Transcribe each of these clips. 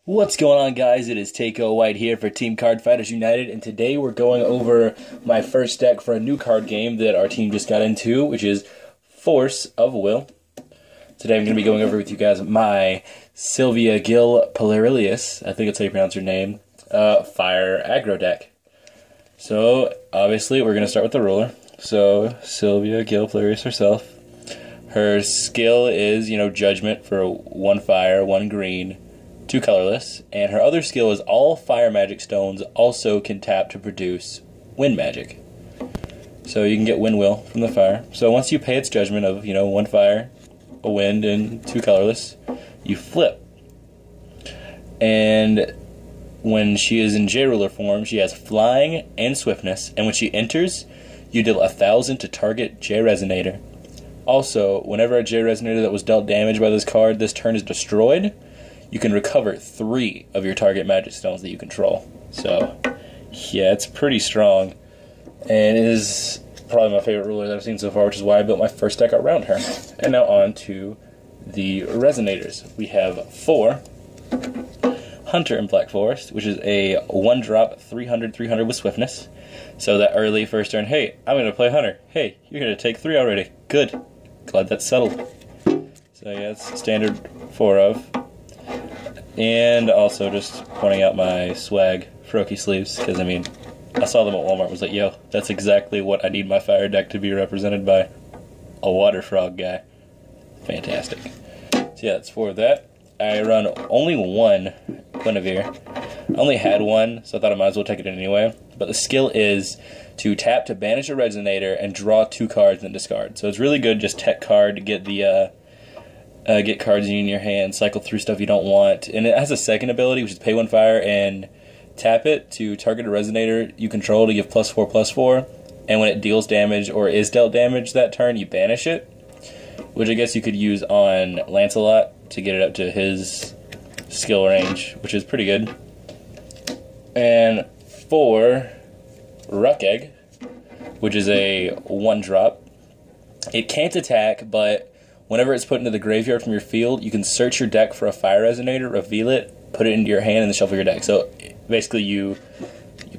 What's going on, guys? It is Takeo White here for Team Card Fighters United, and today we're going over my first deck for a new card game that our team just got into, which is Force of Will. Today I'm going to be going over with you guys my Slyvia Gill Palarilias, I think that's how you pronounce her name, Fire Aggro deck. So, obviously, we're going to start with the ruler. So, Slyvia Gill Palarilias herself. Her skill is, Judgment for 1 fire, 1 green, 2 colorless, and her other skill is all fire magic stones also can tap to produce wind magic. So you can get Wind Will from the fire. So once you pay its judgment of, 1 fire, a wind, and 2 colorless, you flip. And when she is in J-Ruler form, she has flying and swiftness, and when she enters, you deal 1,000 to target J-Resonator. Also, whenever a J-Resonator that was dealt damage by this card this turn is destroyed, you can recover 3 of your target magic stones that you control. So, yeah, it's pretty strong. And it is probably my favorite ruler that I've seen so far, which is why I built my first deck around her. And now on to the Resonators. We have 4 Hunter in Black Forest, which is a 1-drop 300/300 with swiftness. So that early first turn, hey, I'm going to play Hunter. Hey, you're going to take 3 already. Good. Glad that's settled. So yeah, it's standard 4 of. And also just pointing out my swag Froki sleeves, because I saw them at Walmart and was like, yo, that's exactly what I need my fire deck to be represented by. A water frog guy. Fantastic. So yeah, that's 4 of that. I run only 1 Guinevere. I only had 1, so I thought I might as well take it anyway. But the skill is to tap to banish a Resonator and draw 2 cards and discard. So it's really good, just tech card to get the get cards in your hand, cycle through stuff you don't want. And it has a second ability, which is pay 1 fire and tap it to target a Resonator you control to give +4/+4. And when it deals damage or is dealt damage that turn, you banish it. Which I guess you could use on Lancelot to get it up to his skill range, which is pretty good. And 4 Ruck Egg, which is a 1-drop. It can't attack, but whenever it's put into the graveyard from your field, you can search your deck for a Fire Resonator, reveal it, put it into your hand, and then shuffle your deck. So basically you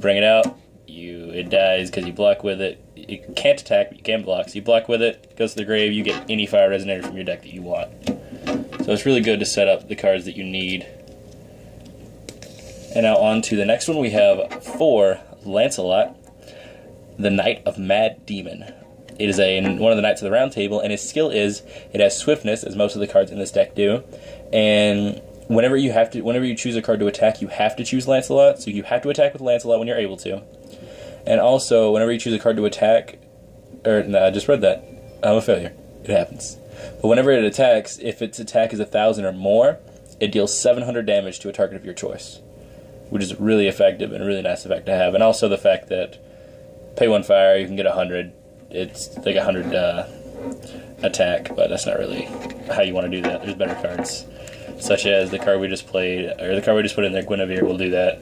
bring it out, it dies because you block with it. It can't attack, but you can block. So you block with it, goes to the grave, you get any Fire Resonator from your deck that you want. So it's really good to set up the cards that you need. And now on to the next one, we have 4 Lancelot, the Knight of Mad Demon. It is one of the Knights of the Round Table, and his skill is it has swiftness, as most of the cards in this deck do. And whenever you choose a card to attack, you have to choose Lancelot. So you have to attack with Lancelot when you're able to. And also, whenever you choose a card to attack, I just read that. I'm a failure. It happens. But whenever it attacks, if its attack is 1,000 or more, it deals 700 damage to a target of your choice, which is really effective and a really nice effect to have. And also the fact that pay 1 fire, you can get 100. It's like 100 attack, but that's not really how you want to do that. There's better cards, such as the card we just played, or the card we just put in there, Guinevere, will do that.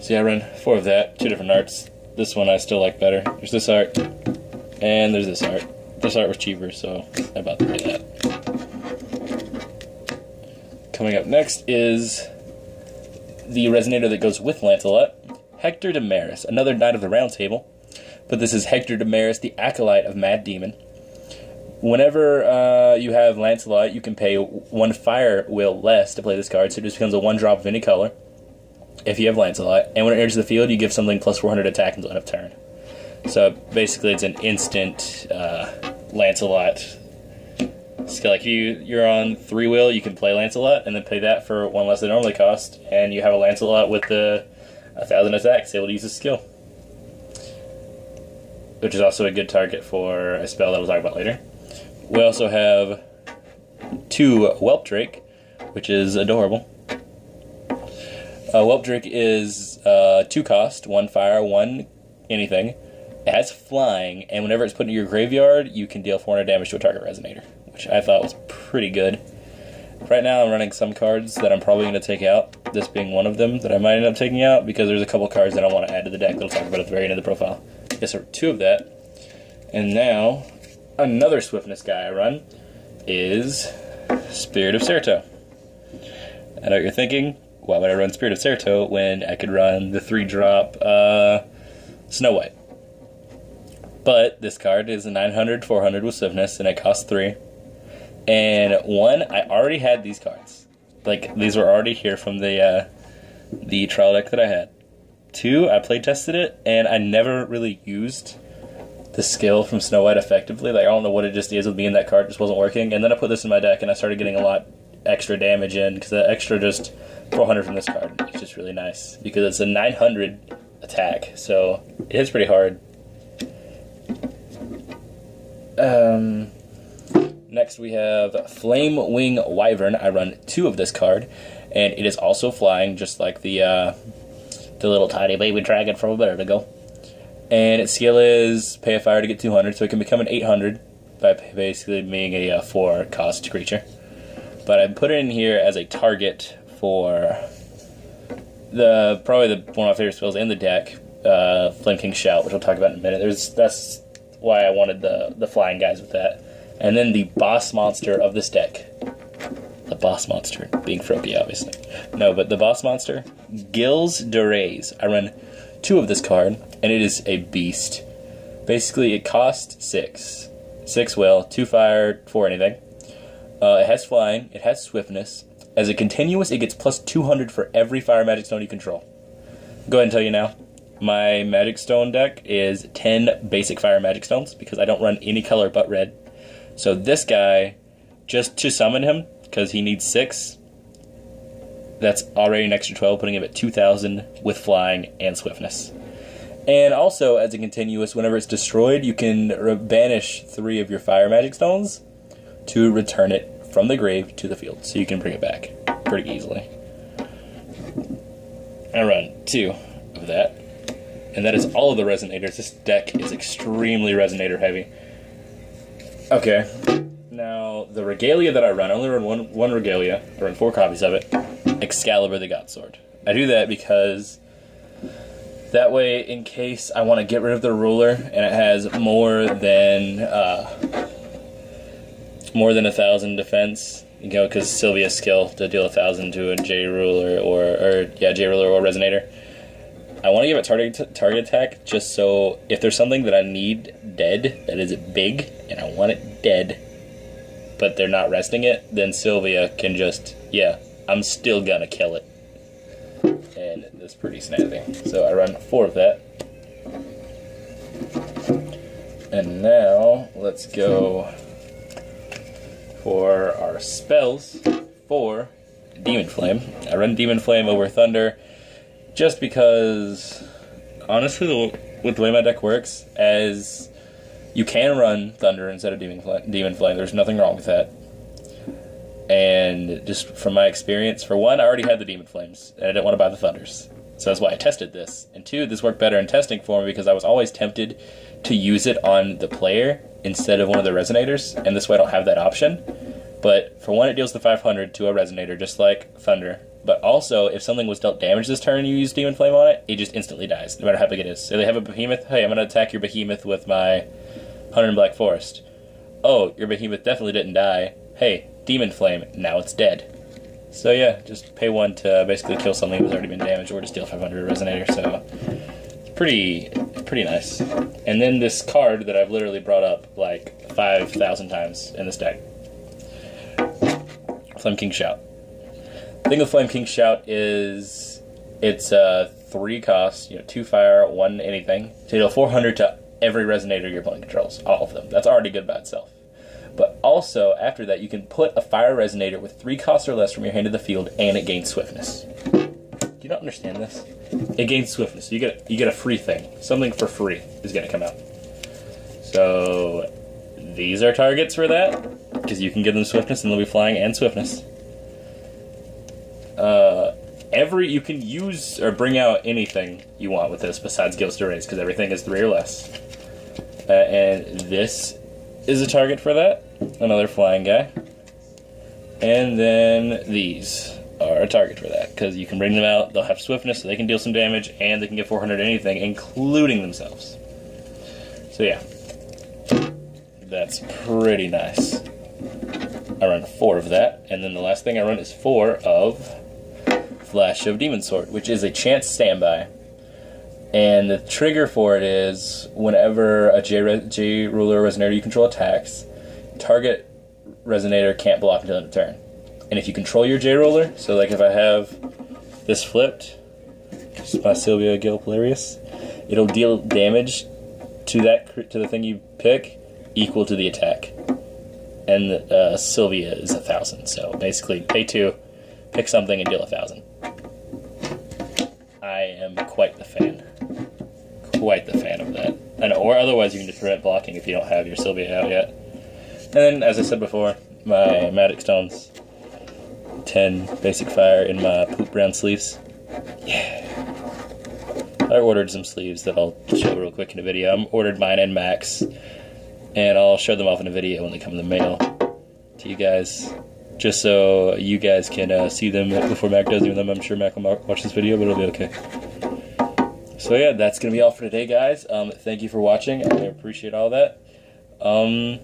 So yeah, I run 4 of that, 2 different arts. This one I still like better. There's this art, and there's this art. This art was cheaper, so I bought that. Coming up next is the Resonator that goes with Lancelot, Hector Damaris, another Knight of the Round Table. But this is Hector Damaris, the Acolyte of Mad Demon. Whenever you have Lancelot, you can pay 1 Fire Will less to play this card, so it just becomes a 1-drop of any color if you have Lancelot. And when it enters the field, you give something +400 attack until end of turn. So basically it's an instant Lancelot skill. Like you're on 3 Will, you can play Lancelot, and then pay that for 1 less than it normally cost, and you have a Lancelot with the 1,000 attack, so able to use his skill. Which is also a good target for a spell that we'll talk about later. We also have 2 Whelp Drake, which is adorable. Whelp Drake is 2 cost, 1 fire, 1 anything. It has flying, and whenever it's put into your graveyard, you can deal 400 damage to a target Resonator, which I thought was pretty good. Right now I'm running some cards that I'm probably going to take out, this being one of them that I might end up taking out, because there's a couple cards that I want to add to the deck that I'll talk about at the very end of the profile. Yes, sir, 2 of that. And now, another swiftness guy I run is Spirit of Certo. I know what you're thinking. why would I run Spirit of Certo when I could run the 3-drop Snow White? But this card is a 900, 400 with Swiftness, and it costs 3. And 1, I already had these cards. Like, these were already here from the trial deck that I had. 2, I play tested it, and I never really used the skill from Snow White effectively. Like, I don't know what it just is with me, and that card just wasn't working. And then I put this in my deck, and I started getting a lot extra damage in, because the extra just 400 from this card is just really nice, because it's a 900 attack, so it hits pretty hard. Next we have Flame Wing Wyvern. I run 2 of this card, and it is also flying, just like the little tiny baby dragon from a minute ago. And its skill is pay a fire to get 200, so it can become an 800 by basically being a 4-cost creature. But I put it in here as a target for probably one of my favorite spells in the deck, Flame King Shout, which we'll talk about in a minute. That's why I wanted the flying guys with that. And then the boss monster of this deck. The boss monster, being Froakie, obviously. No, but the boss monster, Gills Palarilias. I run 2 of this card, and it is a beast. Basically, it costs 6. 6 will, 2 fire, 4 anything. It has flying, it has swiftness. As a continuous, it gets plus 200 for every fire magic stone you control. Go ahead and tell you now. My magic stone deck is 10 basic fire magic stones, because I don't run any color but red. So this guy, just to summon him, because he needs 6, that's already an extra 12, putting him at 2,000 with flying and swiftness. And also, as a continuous, whenever it's destroyed, you can banish 3 of your fire magic stones to return it from the grave to the field, so you can bring it back pretty easily. I run 2 of that, and that is all of the Resonators. This deck is extremely Resonator heavy. Okay, now the Regalia that I run, I only run one Regalia. I run 4 copies of it. Excalibur the Godsword. I do that because that way, in case I want to get rid of the ruler and it has more than 1,000 defense, you know, because Sylvia's skill to deal 1,000 to a J ruler or Resonator. I want to give it target attack just so if there's something that I need dead that is big and I want it dead, but they're not resting it, then Sylvia can just, yeah, I'm still gonna kill it. And that's pretty snazzy. So I run 4 of that. And now let's go for our spells for Demon Flame. I run Demon Flame over Thunder just because, honestly, with the way my deck works, as you can run Thunder instead of Demon Flame. There's nothing wrong with that. And just from my experience, for 1, I already had the Demon Flames, and I didn't want to buy the Thunders. So that's why I tested this. And 2, this worked better in testing for me because I was always tempted to use it on the player instead of one of the Resonators, and this way I don't have that option. But for 1, it deals the 500 to a Resonator, just like Thunder. But also, if something was dealt damage this turn and you use Demon Flame on it, it just instantly dies, no matter how big it is. So they have a Behemoth. Hey, I'm going to attack your Behemoth with my Hunter in Black Forest. Oh, your Behemoth definitely didn't die. Hey, Demon Flame, now it's dead. So yeah, just pay 1 to basically kill something that's already been damaged, or to steal 500 Resonator, so it's pretty nice. And then this card that I've literally brought up like 5,000 times in this deck. Flame King Shout. The thing with Flame King Shout is it's 3 costs, 2 fire, 1 anything, to deal 400 to every Resonator your opponent controls, all of them. That's already good by itself. But also, after that, you can put a fire Resonator with 3 costs or less from your hand to the field, and it gains swiftness. Do you not understand this? It gains swiftness. You get a free thing. Something for free is going to come out. So these are targets for that, because you can give them swiftness and they'll be flying and swiftness. You can use or bring out anything you want with this besides Gills Palarilias, because everything is 3 or less. And this is a target for that. Another flying guy. And then these are a target for that, because you can bring them out, they'll have swiftness, so they can deal some damage, and they can get 400 anything, including themselves. So yeah, that's pretty nice. I run 4 of that, and then the last thing I run is 4 of Flash of Demon Sword, which is a chance standby. And the trigger for it is whenever a J Ruler or Resonator you control attacks, target Resonator can't block until end of turn. And if you control your J Ruler, so like if I have this flipped, this is my Slyvia Gill Palarilias, it'll deal damage to the thing you pick equal to the attack. And Sylvia is 1,000, so basically pay 2, pick something, and deal 1,000. I am quite the fan. Quite the fan of that. Or otherwise you can just prevent blocking if you don't have your Sylvia out yet. And then, as I said before, my Magic Stones. 10 basic fire in my poop brown sleeves. Yeah. I ordered some sleeves that I'll show real quick in a video. I ordered mine and Max, and I'll show them off in a video when they come in the mail to you guys, just so you guys can see them before Mac does, even though I'm sure Mac will watch this video, but it'll be okay. So yeah, that's going to be all for today, guys. Thank you for watching. I appreciate all that. Remember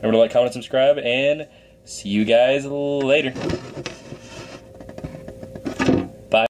to like, comment, subscribe, and see you guys later.